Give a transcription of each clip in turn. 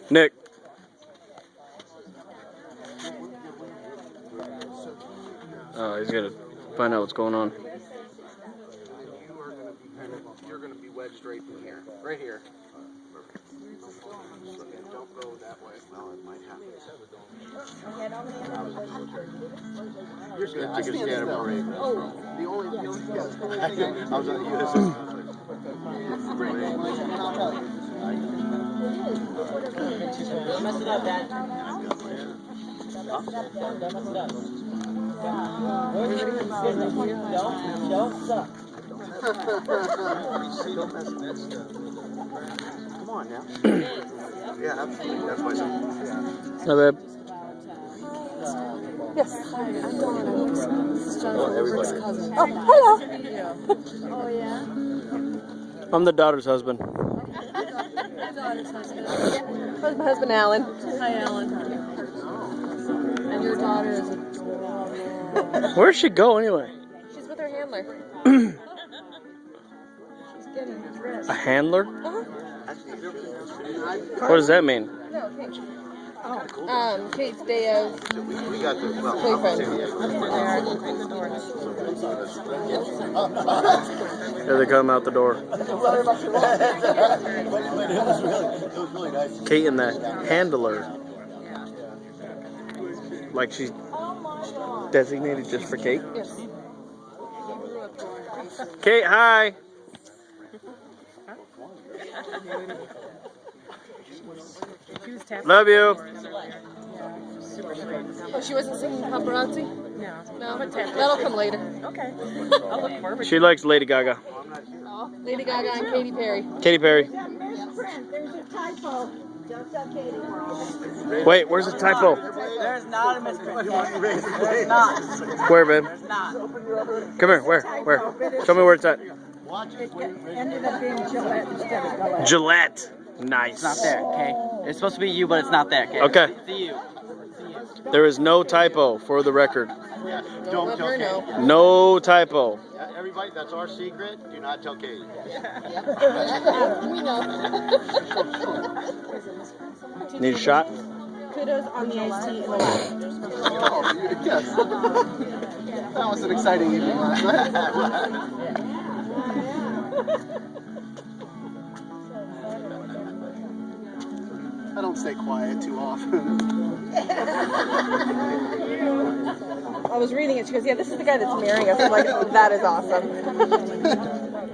Nick. Oh, he's gonna find out what's going on. You're going to be wedged right in here. Right here. Don't go that way. Well, it might happen. You're scared. I can stand up right. Oh, the only I was on the mess it up, Dad. Come on now. Yeah, absolutely. That's my son. Hi, babe. Yes. Hi, I'm Dawn. This is Jonathan's cousin. Oh, hello. Oh, yeah? I'm the daughter's husband. Your daughter's husband. Where's my husband, Alan? Hi, Alan. And your daughter is adorable. Where'd she go anyway? She's with her handler. She's getting dressed. A handler? Uh-huh. What does that mean? No, Kate. Kate's day of We got the boyfriend. Here they come out the door. Kate and the handler. Like she's designated just for Kate? Yes. Kate, hi! Love you! Oh, she wasn't singing paparazzi? No. That'll come later. Okay. I'll look forward to it. She likes Lady Gaga. Lady Gaga and Katy Perry. Katy Perry. There's a typo. Don't tell Katie. Wait, where's the typo? There's not a misprint. There's not. Where, babe? There's not. Come here, where? Show me where it's at. It ended up being Gillette instead of Gillette. Gillette. Nice. It's not there, okay? It's supposed to be you, but it's not there, okay? Okay. See you. There is no typo for the record. Don't let her know. No typo. Everybody, that's our secret. Do not tell Katie. We know. Need a shot? Kudos on the iced tea in the lab. Oh, yes. That was an exciting evening last night. I don't stay quiet too often. I was reading it. She goes, "Yeah, this is the guy that's marrying us." I'm like, "That is awesome."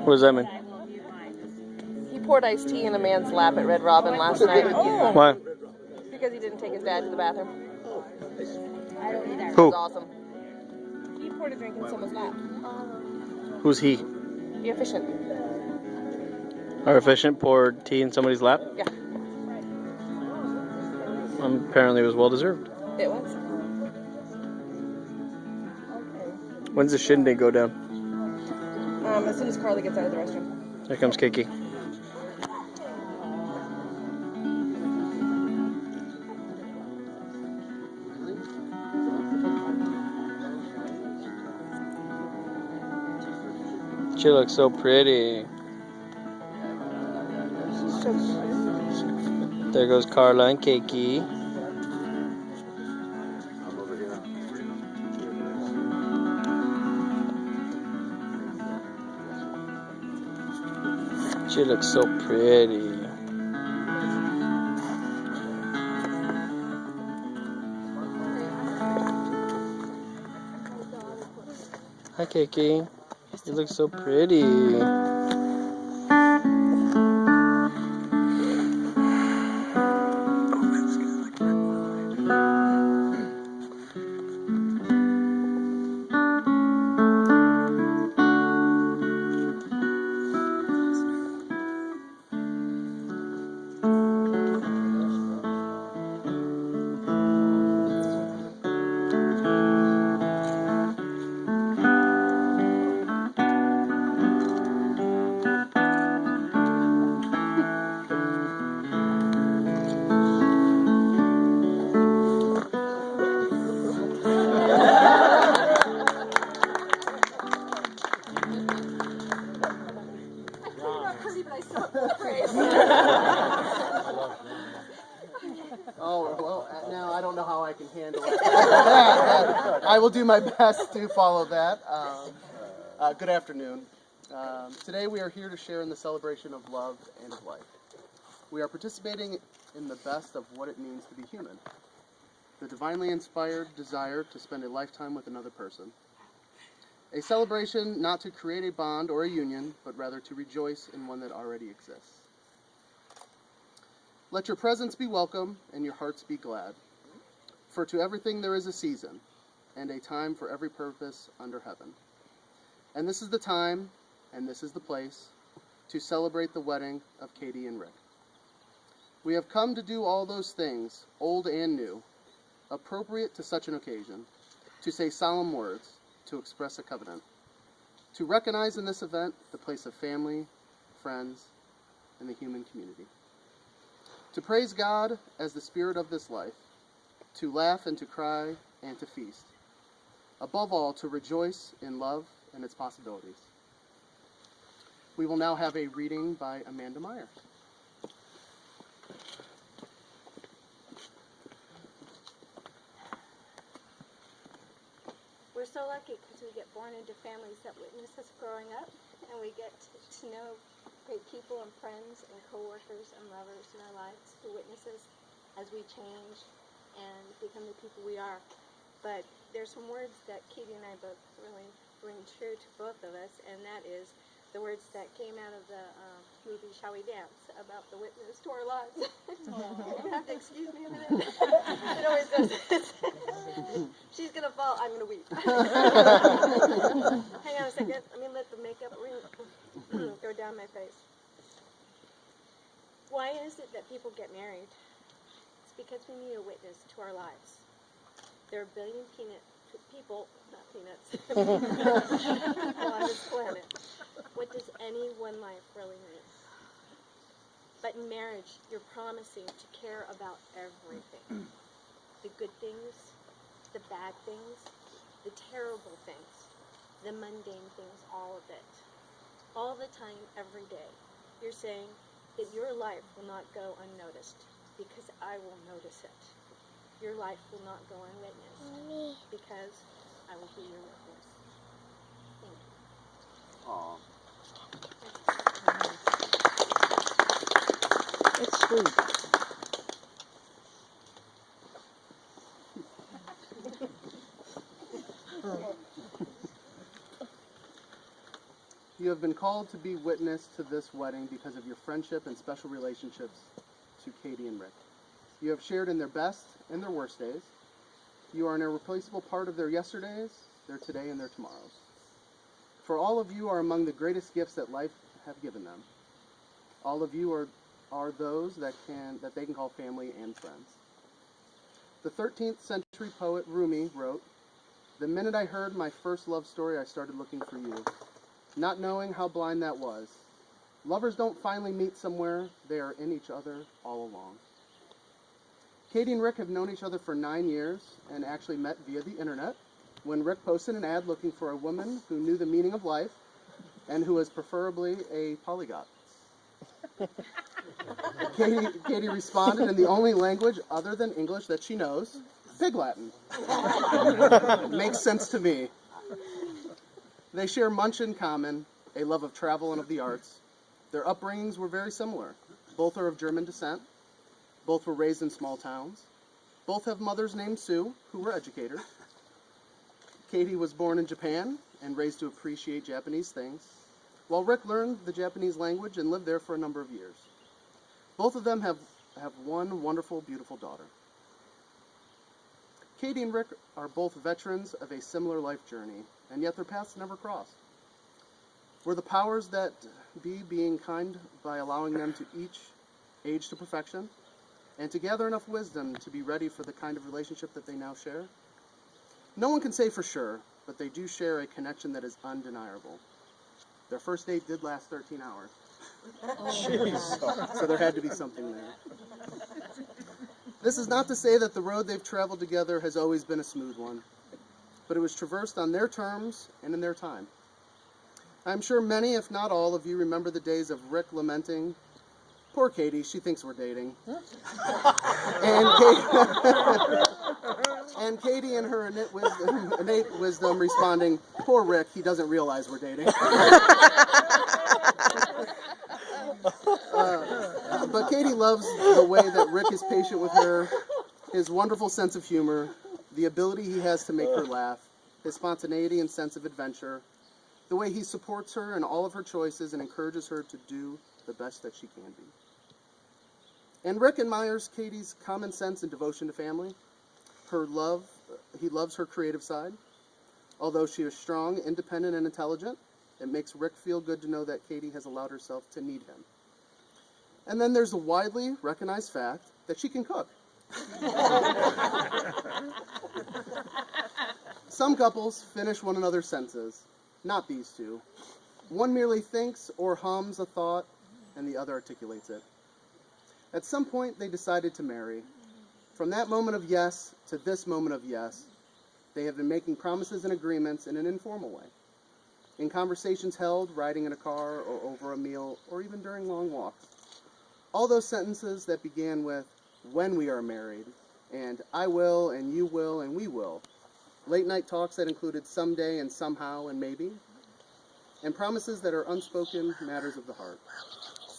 What does that mean? He poured iced tea in a man's lap at Red Robin last night. Why? Because he didn't take his dad to the bathroom. It Who? was awesome. He poured a drink in someone's lap. Who's he? The efficient. Our efficient poured tea in somebody's lap? Yeah, Apparently it was well deserved. it was. When's the shindig go down? As soon as Carly gets out of the restroom. Here comes Kiki. She looks so pretty. There goes Carla and Kiki. She looks so pretty. Hi, Kiki. You look so pretty. Oh, well, now I don't know how I can handle it. I will do my best to follow that. Good afternoon. Today we are here to share in the celebration of love and of life. We are participating in the best of what it means to be human. The divinely inspired desire to spend a lifetime with another person. A celebration not to create a bond or a union, but rather to rejoice in one that already exists. Let your presence be welcome and your hearts be glad. For to everything there is a season, and a time for every purpose under heaven. And this is the time, and this is the place, to celebrate the wedding of Katie and Rick. We have come to do all those things, old and new, appropriate to such an occasion, to say solemn words, to express a covenant, to recognize in this event the place of family, friends, and the human community. To praise God as the spirit of this life, to laugh and to cry and to feast. Above all, to rejoice in love and its possibilities. We will now have a reading by Amanda Meyer. We're so lucky because we get born into families that witness us growing up, and we get to know great people and friends and co-workers and lovers in our lives who witness us as we change and become the people we are. But there's some words that Katie and I both really ring true to both of us, and that is the words that came out of the movie Shall We Dance about the witness to our lives. You have to excuse me a minute. It always does this. She's going to fall, I'm going to weep. Hang on a second. Let me let the makeup go down my face. Why is it that people get married? It's because we need a witness to our lives. There are a billion people, not peanuts, on this planet. What does any one life really mean? But in marriage, you're promising to care about everything. The good things, the bad things, the terrible things, the mundane things, all of it. All the time, every day. You're saying that your life will not go unnoticed because I will notice it. Your life will not go unwitnessed because I will be your witness. Thank you. Aww. It's sweet. You have been called to be witness to this wedding because of your friendship and special relationships to Katie and Rick. You have shared in their best and their worst days. You are an irreplaceable part of their yesterdays, their today, and their tomorrows. For all of you are among the greatest gifts that life have given them. All of you are those that they can call family and friends. The 13th century poet Rumi wrote, "The minute I heard my first love story, I started looking for you, not knowing how blind that was. Lovers don't finally meet somewhere, they are in each other all along." Katie and Rick have known each other for 9 years and actually met via the internet when Rick posted an ad looking for a woman who knew the meaning of life and who was preferably a polyglot. Katie responded in the only language other than English that she knows, Pig Latin. Makes sense to me. They share much in common, a love of travel and of the arts. Their upbringings were very similar. Both are of German descent. Both were raised in small towns. Both have mothers named Sue, who were educators. Katie was born in Japan and raised to appreciate Japanese things, while Rick learned the Japanese language and lived there for a number of years. Both of them have one wonderful, beautiful daughter. Katie and Rick are both veterans of a similar life journey, and yet their paths never crossed. Were the powers that be being kind by allowing them to each age to perfection, and to gather enough wisdom to be ready for the kind of relationship that they now share? No one can say for sure, but they do share a connection that is undeniable. Their first date did last 13 hours. So there had to be something there. This is not to say that the road they've traveled together has always been a smooth one, but it was traversed on their terms and in their time. I'm sure many, if not all of you, remember the days of Rick lamenting, "Poor Katie, she thinks we're dating." And And Katie in her innate wisdom responding, "Poor Rick, he doesn't realize we're dating." But Katie loves the way that Rick is patient with her, his wonderful sense of humor, the ability he has to make her laugh, his spontaneity and sense of adventure, the way he supports her in all of her choices and encourages her to do the best that she can be. And Rick admires Katie's common sense and devotion to family. He loves her creative side. Although she is strong, independent, and intelligent, it makes Rick feel good to know that Katie has allowed herself to need him. And then there's the widely recognized fact that she can cook. Some couples finish one another's sentences, not these two. One merely thinks or hums a thought, and the other articulates it. At some point, they decided to marry. From that moment of yes to this moment of yes, they have been making promises and agreements in an informal way. In conversations held, riding in a car, or over a meal, or even during long walks. All those sentences that began with, "when we are married," and "I will," and "you will," and "we will." Late night talks that included "someday" and "somehow" and "maybe." And promises that are unspoken matters of the heart.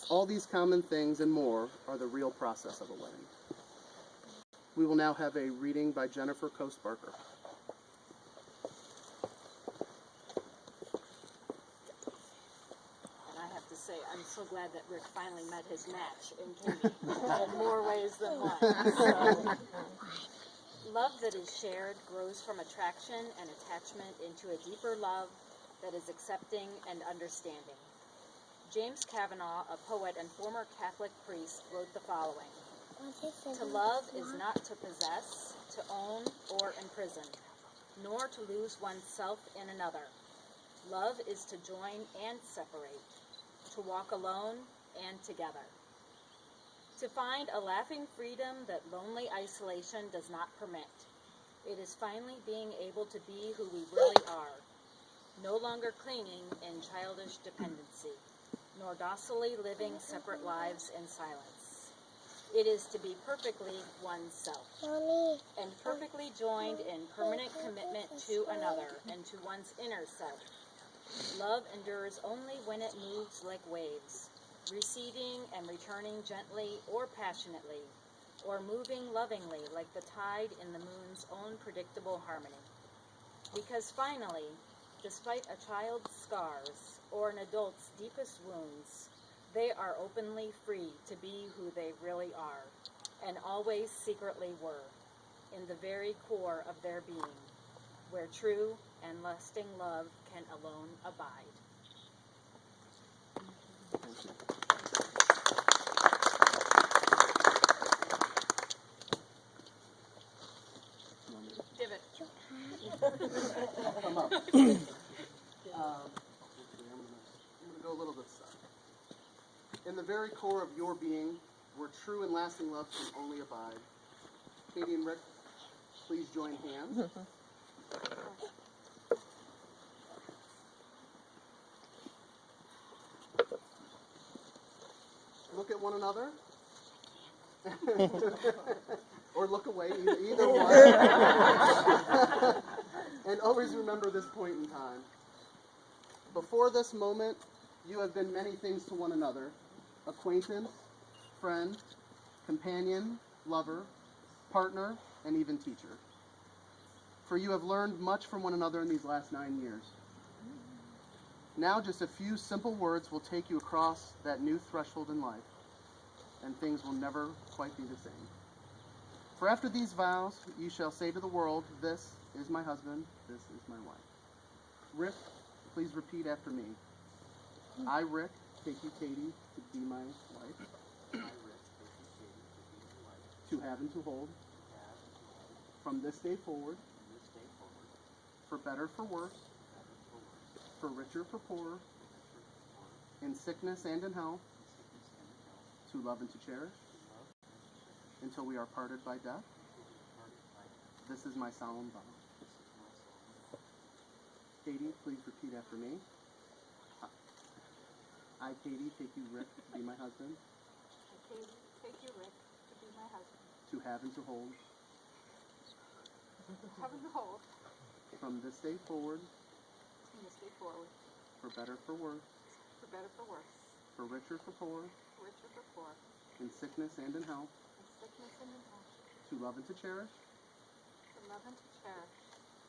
All these common things and more are the real process of a wedding. We will now have a reading by Jennifer Coast Barker. And I have to say, I'm so glad that Rick finally met his match in Katie in more ways than one. So, love that is shared grows from attraction and attachment into a deeper love that is accepting and understanding. James Kavanaugh, a poet and former Catholic priest, wrote the following: "To love is not to possess, to own, or imprison, nor to lose oneself in another. Love is to join and separate, to walk alone and together. To find a laughing freedom that lonely isolation does not permit. It is finally being able to be who we really are, no longer clinging in childish dependency, nor docilely living separate lives in silence. It is to be perfectly oneself, and perfectly joined in permanent commitment to another and to one's inner self. Love endures only when it moves like waves, receding and returning gently or passionately, or moving lovingly like the tide in the moon's own predictable harmony. Because finally, despite a child's scars or an adult's deepest wounds, they are openly free to be who they really are, and always secretly were, in the very core of their being, where true and lasting love can alone abide." Divot. Come up. I'm going to go a little bit south. In the very core of your being, where true and lasting love can only abide. Katie and Rick, please join hands. Look at one another. Or look away, either one. And always remember this point in time. Before this moment, you have been many things to one another: acquaintance, friend, companion, lover, partner, and even teacher. For you have learned much from one another in these last 9 years. Now just a few simple words will take you across that new threshold in life, and things will never quite be the same. For after these vows, you shall say to the world, "This is my husband, this is my wife." Rick, please repeat after me. I, Rick, take you, Katie, to be my wife. I, Rick, take you, Katie, to be my wife. To have and to hold. From this day forward. For better, for worse. For richer, for poorer. In sickness and in health. To love and to cherish. Until we are parted by death. This is my solemn vow. Katie, please repeat after me. I, Katie, take you, Rick, to be my husband. I, Katie, take you, Rick, to be my husband. To to have and to hold from this day forward, for better, for worse, for richer, for poor, in sickness and in health, to love and to cherish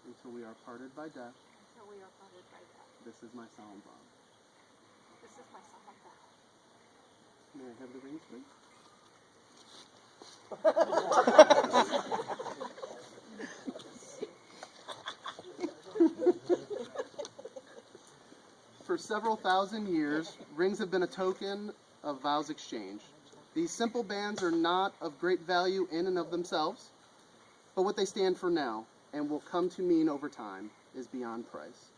until we are parted by death. This is my solemn vow. May I have the rings, please? For several thousand years, rings have been a token of vows exchanged. These simple bands are not of great value in and of themselves, but what they stand for now, and will come to mean over time, is beyond price.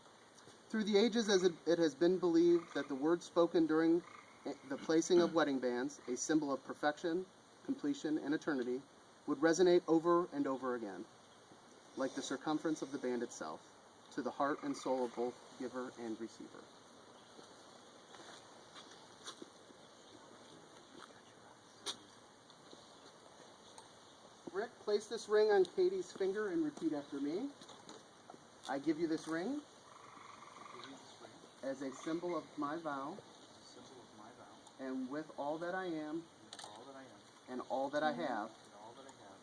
Through the ages, as it has been believed that the words spoken during the placing of wedding bands, a symbol of perfection, completion, and eternity, would resonate over and over again, like the circumference of the band itself, to the heart and soul of both giver and receiver. Rick, place this ring on Katie's finger and repeat after me. I give you this ring as a symbol of my vow, and with all that I am and all that I have,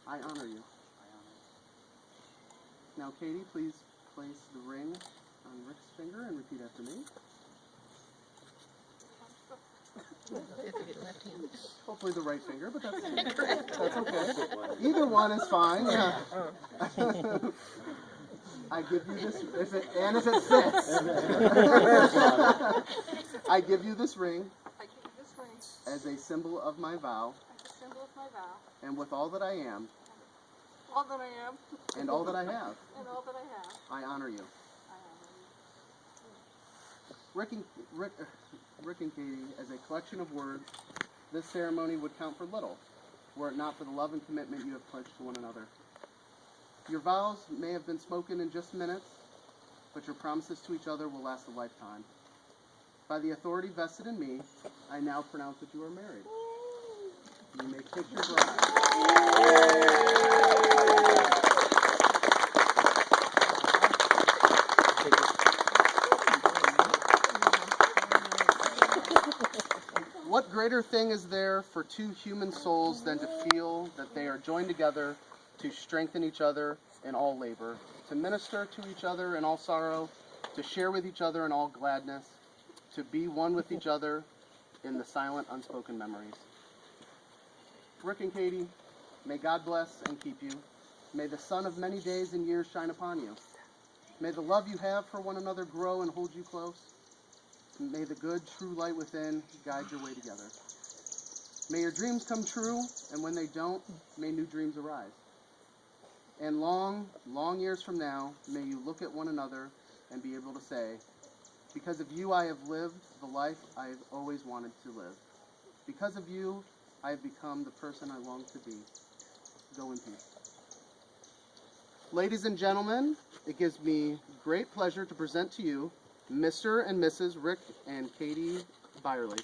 I honor you. Now, Katie, please place the ring on Rick's finger and repeat after me. Hopefully the right finger, but that's okay. Either one is fine. Yeah. I give you this, if it fits. I give you this ring as a symbol of my vow, and with all that I am, and all that I have, I honor you. Rick and Katie, as a collection of words, this ceremony would count for little, were it not for the love and commitment you have pledged to one another. Your vows may have been spoken in just minutes, but your promises to each other will last a lifetime. By the authority vested in me, I now pronounce that you are married. You may kiss your bride. What greater thing is there for two human souls than to feel that they are joined together to strengthen each other in all labor, to minister to each other in all sorrow, to share with each other in all gladness, to be one with each other in the silent, unspoken memories. Rick and Katie, may God bless and keep you. May the sun of many days and years shine upon you. May the love you have for one another grow and hold you close. May the good, true light within guide your way together. May your dreams come true, and when they don't, may new dreams arise. And long, long years from now, may you look at one another and be able to say, because of you I have lived the life I have always wanted to live. Because of you, I have become the person I long to be. Go in peace. Ladies and gentlemen, it gives me great pleasure to present to you Mr. and Mrs. Rick and Katie Beyrley.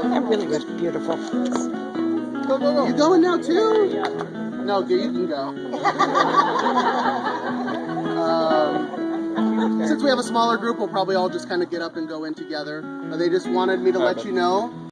That really was beautiful. Go. You going now too? No, you can go. Since we have a smaller group, we'll probably all just kind of get up and go in together. But they just wanted me to let you know